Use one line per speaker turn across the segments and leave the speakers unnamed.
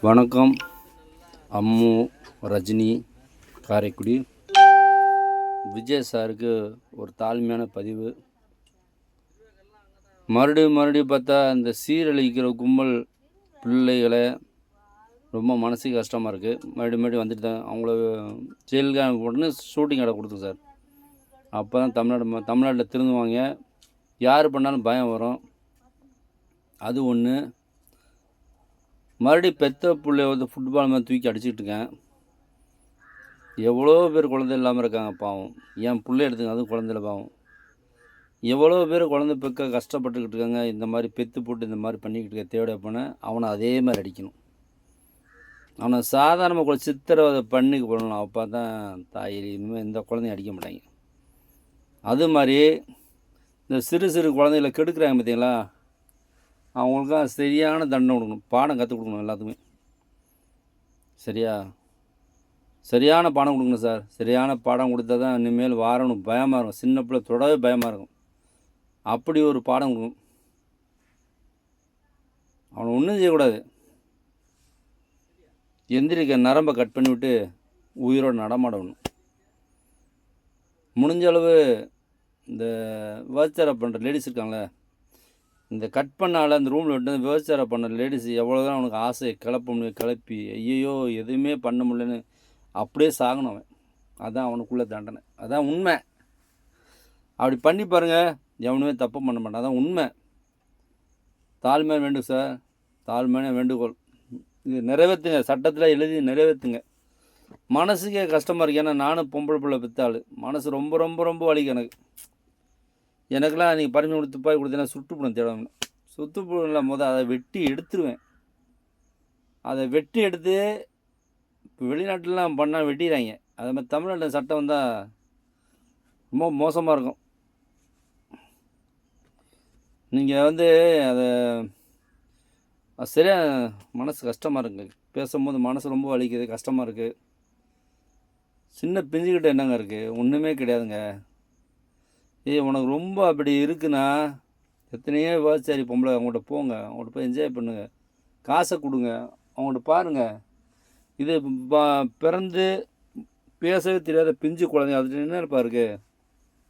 வணக்கம். அம்மு, ரஜினி, காரைக்குடி. விஜய் சாருக்கு ஒரு தாழ்மையான பதிவு. மறுபடியும் பார்த்தா இந்த சீரழிக்கிற கும்பல் பிள்ளைகளை ரொம்ப மனசுக்கு கஷ்டமாக இருக்குது. மறுபடியும் வந்துட்டு தான் அவங்கள ஜெயிலுக்கு போட்டுன்னு ஷூட்டிங் இடம் கொடுத்துங்க சார். அப்போ தான் தமிழ்நாட்டில் திருந்துவாங்க. யார் பண்ணாலும் பயம் வரும். அது ஒன்று. மறுபடியும் பெத்த பிள்ளைய வந்து ஃபுட்பால் மாதிரி தூக்கி அடிச்சுக்கிட்டு இருக்கேன். எவ்வளோ பேர் குழந்தை இல்லாமல் இருக்காங்க பாவம். என் பிள்ளை எடுத்துங்க, அதுவும் குழந்தைல பாவம். எவ்வளோ பேர் குழந்தை பெக்க கஷ்டப்பட்டுக்கிட்டு இருக்காங்க. இந்த மாதிரி பெற்று போட்டு இந்த மாதிரி பண்ணிக்கிட்டு இருக்க தேவையா போனேன். அவனை அதே மாதிரி அடிக்கணும். அவனை சாதாரணமாக கூட சித்திரவதை பண்ணி போடணும். அப்போ தான் தாய் இனிமேல் எந்த குழந்தையும் அடிக்க மாட்டாங்க. அது மாதிரி இந்த சிறு சிறு குழந்தைகளை கெடுக்குறாங்க பார்த்தீங்களா, அவங்களுக்கும் சரியான தண்டனை கொடுக்கணும். பாடம் கற்றுக் கொடுக்கணும் எல்லாத்துக்குமே. சரியான பாடம் கொடுக்கணும் சார். சரியான பாடம் கொடுத்தா தான் இனிமேல் வாரணும் பயமாக இருக்கும். சின்ன பிள்ளை தொடவே பயமாக இருக்கும். அப்படி ஒரு பாடம் கொடுக்கணும். அவனை ஒன்றும் செய்யக்கூடாது. எந்திரிக்க நரம்பை கட் பண்ணிவிட்டு உயிரோடு நடமாடணும். முடிஞ்ச அளவு இந்த விபச்சாரம் பண்ணுற லேடிஸ் இருக்காங்களே, இந்த கட் பண்ணால் அந்த ரூமில் விட்டு விபச்சாரம் பண்ண லேடிஸ் எவ்வளோ தான் அவனுக்கு ஆசையை கிளப்பி ஐயோ எதுவுமே பண்ண முடியலன்னு அப்படியே சாகணும் அவன். அதுதான் அவனுக்குள்ளே தண்டனை. அதான் உண்மை. அப்படி பண்ணி பாருங்கள், எவனுமே தப்பு பண்ண மாட்டான். அதான் உண்மை. தாழ்மையான வேண்டும் சார், தாழ்மையான வேண்டுகோள். இது நிறைவேற்றுங்க, சட்டத்தில் எழுதி நிறைவேற்றுங்க. மனசுக்கே கஷ்டமாக இருக்குது. ஏன்னா நானும் பொம்பளை பிள்ளை பெற்றாள். மனசு ரொம்ப ரொம்ப ரொம்ப வலிக்கும் எனக்கெல்லாம் நீங்கள் பர்மிஷன் கொடுத்து துப்பாக்கி கொடுத்தீங்கன்னா சுட்டுப்படும் தேடணும். சுட்டுப்படும் போது அதை வெட்டி எடுத்துருவேன். அதை வெட்டி எடுத்து இப்போ வெளிநாட்டிலலாம் பண்ணால் வெட்டிடுறாங்க. அது மாதிரி தமிழ்நாட்டில் சட்டம் வந்தால் ரொம்ப மோசமாக இருக்கும். நீங்கள் வந்து அதை சரியாக மனசு கஷ்டமாக இருக்குங்க. பேசும்போது மனசு ரொம்ப வலிக்குது, கஷ்டமாக இருக்குது. சின்ன பிஞ்சுக்கிட்ட என்னங்க இருக்குது? ஒன்றுமே கிடையாதுங்க. உனக்கு ரொம்ப அப்படி இருக்குன்னா எத்தனையோ விவசாயி பொம்பளை அவங்கள்ட்ட போங்க, அவங்கள்ட்ட போய் என்ஜாய் பண்ணுங்கள், காசை கொடுங்க, அவங்கள்ட்ட பாருங்கள். இது பிறந்து பேசவே தெரியாத பிஞ்சு குழந்தைங்க, அதுட்டு என்ன இருப்பா இருக்குது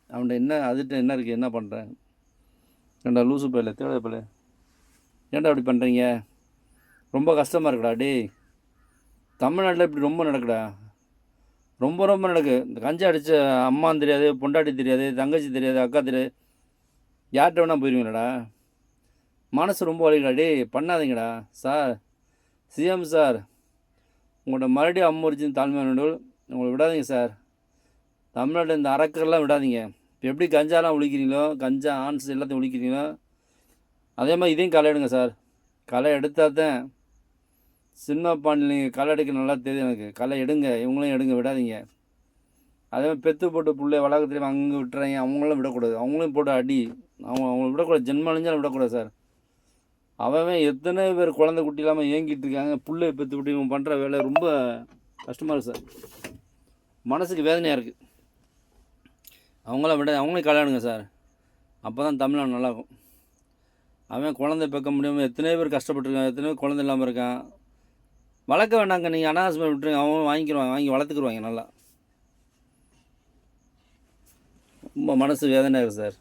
அவன்கிட்ட? என்ன அதுட்டு என்ன இருக்குது? என்ன பண்ணுறேன்? ஏன்டா லூசு பையில தேவை பையில, ஏன்டா அப்படி பண்ணுறீங்க? ரொம்ப கஷ்டமாக இருக்குடா. தமிழ்நாட்டில் இப்படி ரொம்ப நடக்குடா. ரொம்ப ரொம்ப நடக்குது. இந்த கஞ்சா அடித்த அம்மான்னு தெரியாது, பொண்டாட்டி தெரியாது, தங்கச்சி தெரியாது, அக்கா தெரியாது, யார்கிட்ட வேணால் போயிருவீங்களாடா. மனசு ரொம்ப வலிக்கடா. பண்ணாதீங்கடா சார். சிஎம் சார், உங்கள்கிட்ட மறுபடியும் அம்முறிச்சின்னு தாழ்மையான உங்களை விடாதீங்க சார். தமிழ்நாட்டில் இந்த அரக்கரெல்லாம் விடாதீங்க. இப்போ எப்படி கஞ்சாலாம் ஒழிக்கிறீங்களோ, கஞ்சா ஆன்ஸ் எல்லாத்தையும் ஒழிக்கிறீங்களோ, அதே மாதிரி இதையும் களை எடுங்க சார். களை எடுத்தால் தான் சினிமா பாண்டில் நீங்கள் களை எடுக்க நல்லா தெரியும் எனக்கு. களை எடுங்க, இவங்களையும் எடுங்க, விடாதீங்க. அதே மாதிரி பெற்று போட்டு பிள்ளை வளர்க்க தெரியும் அங்கே விட்டுறாங்க. அவங்களாம் விடக்கூடாது. அவங்களையும் போட்டு அடி. அவங்கள விடக்கூடாது. ஜென்மம் அழிஞ்சாலும் விடக்கூடாது சார். அவன் எத்தனை பேர் குழந்தை குட்டி இல்லாமல் ஏங்கிட்டு இருக்காங்க. பிள்ளை பெற்று குட்டி இவன் பண்ணுற வேலை ரொம்ப கஷ்டமாக இருக்குது சார். மனசுக்கு வேதனையாக இருக்குது. அவங்களாம் விட அவங்களையும் கல்யாணுங்க சார். அப்போ தான் தமிழ்நாடு நல்லாயிருக்கும். அவன் குழந்தை பெக்க முடியாமல் எத்தனை பேர் கஷ்டப்பட்டுருக்கான், எத்தனை பேர் குழந்தை இல்லாமல் இருக்கான். வளர்க்க வேண்டாங்க, நீங்கள் அனாவசியமாக விட்டுருங்க. அவன் வாங்கிக்கிடுவாங்க, வாங்கி வளர்த்துக்குருவாங்க நல்லா. ரொம்ப மனசு வேதனையாக இருக்குது சார்.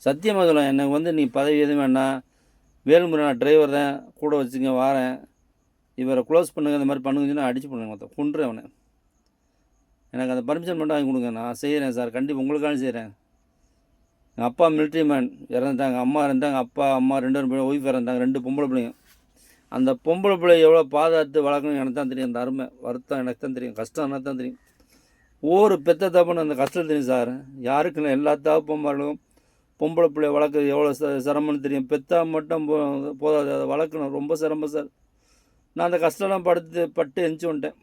சத்தியமாக சொல்லுவேன். எனக்கு வந்து நீ பதவி எதுவும் வேண்டாம், வேலுமுறை நான் டிரைவர் தான், கூட வச்சுங்க, வாரேன், இவரை க்ளோஸ் பண்ணுங்க, இந்த மாதிரி பண்ணுங்கன்னா அடிச்சு பண்ணுங்க, மொத்தம் கொண்டுறேன் அவனை. எனக்கு அந்த பர்மிஷன் மட்டும் வாங்கி கொடுங்க, நான் செய்கிறேன் சார். கண்டிப்பாக உங்களுக்கான செய்கிறேன். எங்கள் அப்பா மிலிட்ரி மேன் இறந்துட்டாங்க, அம்மா இருந்தாங்க, அப்பா அம்மா 2 பேரும் ஒய்ஃப் இறந்தாங்க, 2 பொம்பளை பிள்ளைங்க. அந்த பொம்பளை பிள்ளை எவ்வளோ பாதுகாத்து வளர்க்கணும் எனக்கு தான் தெரியும். அந்த அருமை வருத்தம் எனக்கு தான் தெரியும். கஷ்டம் எனக்கு தான் தெரியும். ஒவ்வொரு பெத்த தப்புன்னு அந்த கஷ்டம் தெரியும் சார். யாருக்குன்னு எல்லா தப்புமார்களும் பொம்பளை பிள்ளைய வளர்க்குறது எவ்வளோ சிரமம்னு தெரியும். பெத்தா மட்டும் போதாது, அதை வளர்க்கணும் ரொம்ப சிரமம் சார். நான் அந்த கஷ்டம்லாம் பட்டு எஞ்சி வந்துட்டேன்.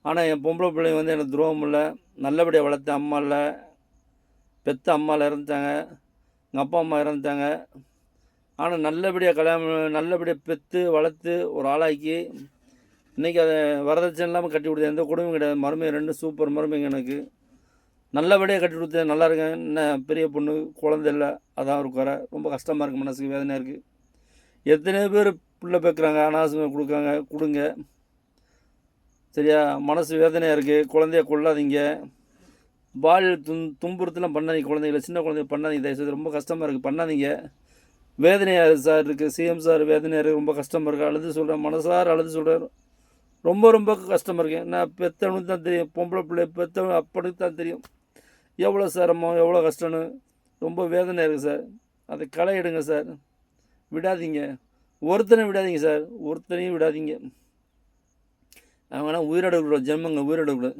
ஆனால் என் பொம்பளை பிள்ளைங்க வந்து எனக்கு துரோகம் இல்லை. நல்லபடியாக வளர்த்தேன். அம்மா இல்லை, பெத்த அம்மாவில் இறந்துட்டாங்க, எங்கள் அப்பா அம்மா இறந்துட்டாங்க. ஆனால் நல்லபடியாக கல்யாணம், நல்லபடியாக பெற்று வளர்த்து ஒரு ஆளாக்கி இன்றைக்கி அதை வரதட்சணை இல்லாமல் கட்டி கொடுத்தேன். எந்த குடும்பம் கிடையாது. மருமைங்க 2 சூப்பர் மருமைங்க எனக்கு. நல்லபடியாக கட்டி கொடுத்தேன். நல்லா இருக்கேன். என்ன பெரிய பொண்ணு, குழந்தை இல்லை, அதான் ஒரு குறை. ரொம்ப கஷ்டமாக இருக்குது, மனசுக்கு வேதனையாக இருக்குது. எத்தனை பேர் புள்ள பெக்குறாங்க, அனாவசியமாக கொடுங்க. சரியா? மனசு வேதனையாக இருக்குது. குழந்தைய கொள்ளாதீங்க. பாலியல் துன்புறுத்தலாம் பண்ணாதீங்க. குழந்தைங்கள, சின்ன குழந்தைய பண்ணாதீங்க. தயவுசெய்து ரொம்ப கஷ்டமாக இருக்குது, பண்ணாதீங்க. வேதனையாக சார் இருக்குது. சிஎம் சார் வேதனையாக இருக்குது, ரொம்ப கஷ்டமாக இருக்குது. அழுது சொல்கிறேன், மனசார அழுது சொல்கிறேன். ரொம்ப ரொம்ப கஷ்டமாக இருக்கேன். நான் பெற்றவனுக்கு தான் தெரியும், பொம்பளை பிள்ளை பெற்றவனு அப்படிக்கு தான் தெரியும் எவ்வளோ சிரமம், எவ்வளோ கஷ்டம்னு. ரொம்ப வேதனையாக இருக்குது சார். அதை களை எடுங்க சார், விடாதீங்க. ஒருத்தனையும் விடாதீங்க சார், ஒருத்தனையும் விடாதீங்க. அவங்கனா உயிரிடக்கூடாது, ஜென்மங்க உயிரிடக்கூடாது.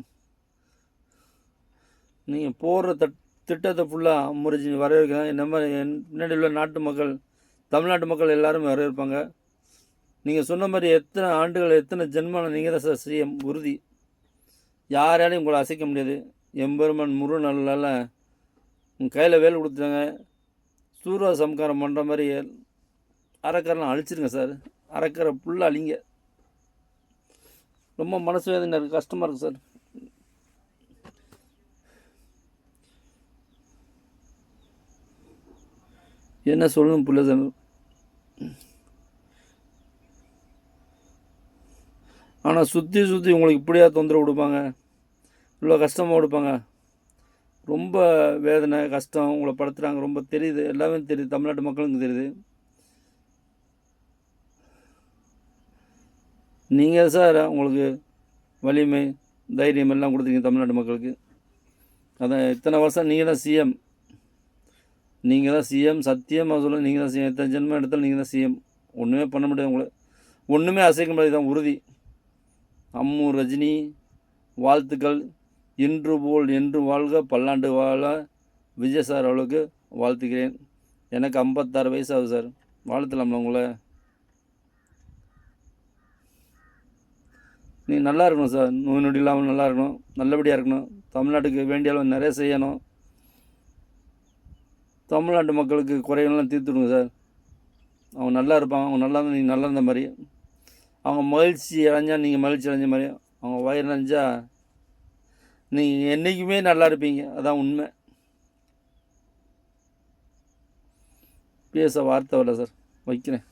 நீங்கள் போடுற திட்டத்தை ஃபுல்லாக முறிஞ்சு வரவேற்கிறேன். இந்த மாதிரி முன்னாடி உள்ள நாட்டு மக்கள், தமிழ்நாட்டு மக்கள் எல்லாரும் வரவேற்பாங்க. நீங்கள் சொன்ன மாதிரி எத்தனை ஆண்டுகள், எத்தனை ஜென்மம் நீங்கள் தான் சார் சிஎம், உறுதி. யாராலையும் உங்களை அசைக்க முடியாது. எம்பெருமான் முருகனால் உங்கள் கையில் வேலை கொடுத்துட்டாங்க. சூரிய சம்காரம் பண்ணுற மாதிரி அறக்கரெலாம் அழிச்சிருங்க சார். அறக்கரை ஃபுல்லாக அழிங்க. ரொம்ப மனசு வேதனை இருக்குது, கஷ்டமாக இருக்குது சார். என்ன சொல்லணும் புள்ள சார். ஆனால் சுற்றி உங்களுக்கு இப்படியா தொந்தரவு கொடுப்பாங்க, இவ்வளோ கஷ்டமாக கொடுப்பாங்க. ரொம்ப வேதனை, கஷ்டம் உங்களை படுத்துகிறாங்க. ரொம்ப தெரியுது, எல்லாமே தெரியுது, தமிழ்நாட்டு மக்களுக்கு தெரியுது. நீங்கள் சார் உங்களுக்கு வலிமை, தைரியம் எல்லாம் கொடுத்துருக்கீங்க தமிழ்நாட்டு மக்களுக்கு. அதான் இத்தனை வருஷம் நீங்கள் தான் சிஎம், நீங்கள் தான் சிஎம். சத்தியமாக சொல்ல, நீங்கள் தான் சிஎம். எத்தனை ஜென்மம் எடுத்தாலும் நீங்கள் தான் சிஎம். ஒன்றுமே பண்ண முடியாது உங்களை, ஒன்றுமே அசைக்க முடியாது, தான் உறுதி. அம்மு ரஜினி வாழ்த்துக்கள். இன்று போல் என்று வாழ்க, பல்லாண்டு வாழ. விஜய் சார் அவளுக்கு வாழ்த்துக்கிறேன். எனக்கு 56 வயசு ஆகுது சார். வாழ்த்தலாம்ல உங்களை. நீ நல்லா இருக்கணும் சார், நோய் நொடி இல்லாமல் நல்லா இருக்கணும், நல்லபடியாக இருக்கணும். தமிழ்நாட்டுக்கு வேண்டிய அளவு நிறைய செய்யணும். தமிழ்நாட்டு மக்களுக்கு குறைகள்லாம் தீர்த்துடுங்க சார். அவங்க நல்லா இருப்பாங்க. அவங்க நல்லா இருந்தால் நீங்கள் நல்லா இருந்த மாதிரி, அவங்க மகிழ்ச்சி அடைஞ்சால் நீங்கள் மகிழ்ச்சி அடைஞ்ச மாதிரி, அவங்க வயிறு நிறைஞ்சால் நீங்கள் என்றைக்குமே நல்லா இருப்பீங்க. அதான் உண்மை. பேச வார்த்தை வரல சார், வைக்கிறேன்.